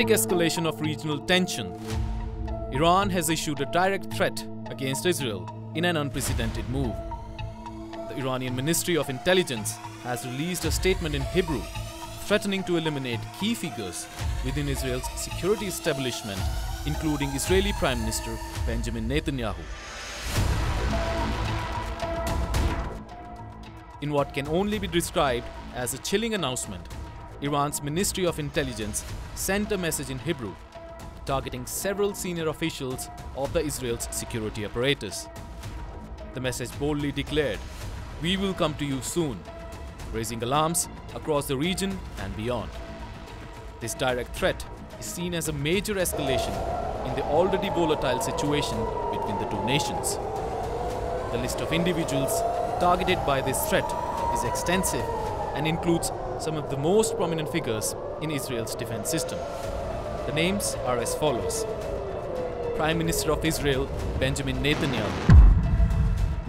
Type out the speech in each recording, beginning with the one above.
dramatic escalation of regional tension. Iran has issued a direct threat against Israel in an unprecedented move. The Iranian Ministry of Intelligence has released a statement in Hebrew threatening to eliminate key figures within Israel's security establishment, including Israeli Prime Minister Benjamin Netanyahu. In what can only be described as a chilling announcement, Iran's Ministry of Intelligence sent a message in Hebrew targeting several senior officials of the Israel's security apparatus. The message boldly declared, "We will come to you soon," raising alarms across the region and beyond. This direct threat is seen as a major escalation in the already volatile situation between the two nations. The list of individuals targeted by this threat is extensive and includes some of the most prominent figures in Israel's defense system. The names are as follows: Prime Minister of Israel Benjamin Netanyahu,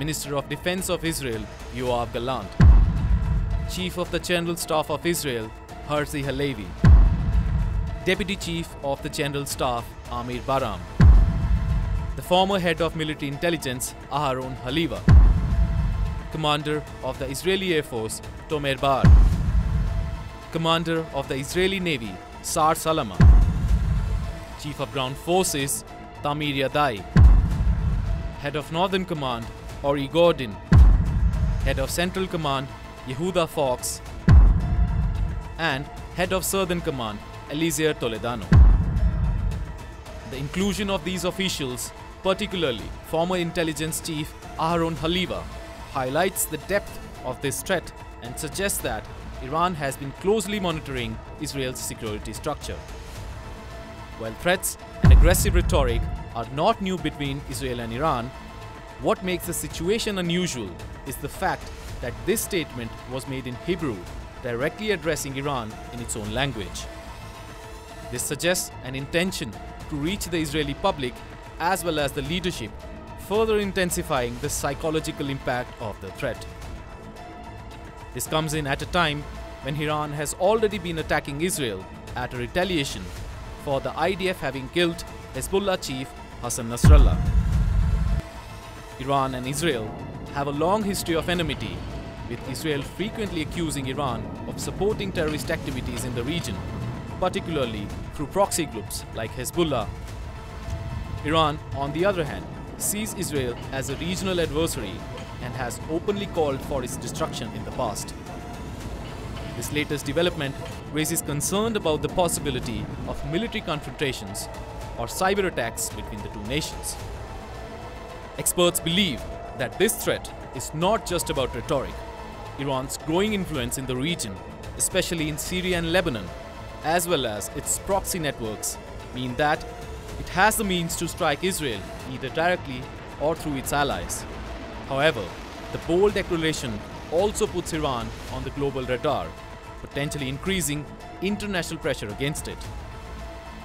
Minister of Defense of Israel Yoav Gallant, Chief of the General Staff of Israel Herzi Halevi, Deputy Chief of the General Staff Amir Baram, the former Head of Military Intelligence Aharon Haliva, Commander of the Israeli Air Force Tomer Bar, Commander of the Israeli Navy Sar Salama, Chief of Ground Forces Tamir Yadai, Head of Northern Command Ori Gordon, Head of Central Command Yehuda Fox, and Head of Southern Command Eliezer Toledano. The inclusion of these officials, particularly former Intelligence Chief Aharon Haliva, highlights the depth of this threat and suggests that Iran has been closely monitoring Israel's security structure. While threats and aggressive rhetoric are not new between Israel and Iran, what makes the situation unusual is the fact that this statement was made in Hebrew, directly addressing Iran in its own language. This suggests an intention to reach the Israeli public as well as the leadership, further intensifying the psychological impact of the threat. This comes in at a time when Iran has already been attacking Israel at a retaliation for the IDF having killed Hezbollah chief Hassan Nasrallah. Iran and Israel have a long history of enmity, with Israel frequently accusing Iran of supporting terrorist activities in the region, particularly through proxy groups like Hezbollah. Iran, on the other hand, sees Israel as a regional adversary and has openly called for its destruction in the past. This latest development raises concern about the possibility of military confrontations or cyber attacks between the two nations. Experts believe that this threat is not just about rhetoric. Iran's growing influence in the region, especially in Syria and Lebanon, as well as its proxy networks, mean that it has the means to strike Israel either directly or through its allies. However, the bold declaration also puts Iran on the global radar, potentially increasing international pressure against it.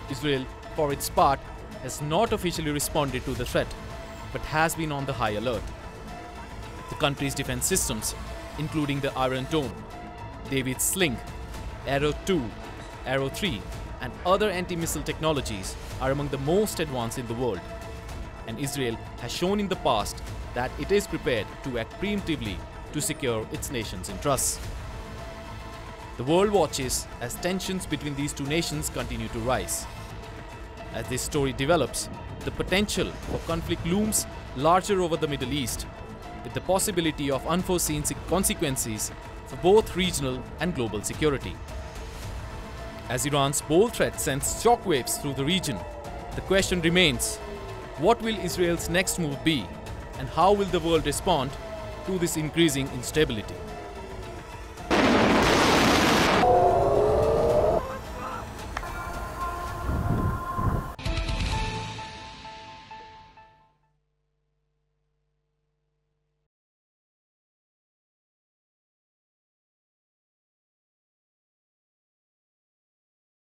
Israel, for its part, has not officially responded to the threat, but has been on the high alert. The country's defense systems, including the Iron Dome, David's Sling, Arrow 2, Arrow 3, and other anti-missile technologies are among the most advanced in the world. And Israel has shown in the past that it is prepared to act preemptively to secure its nation's interests. The world watches as tensions between these two nations continue to rise. As this story develops, the potential for conflict looms larger over the Middle East, with the possibility of unforeseen consequences for both regional and global security. As Iran's bold threat sends shockwaves through the region, the question remains, what will Israel's next move be, and how will the world respond to this increasing instability?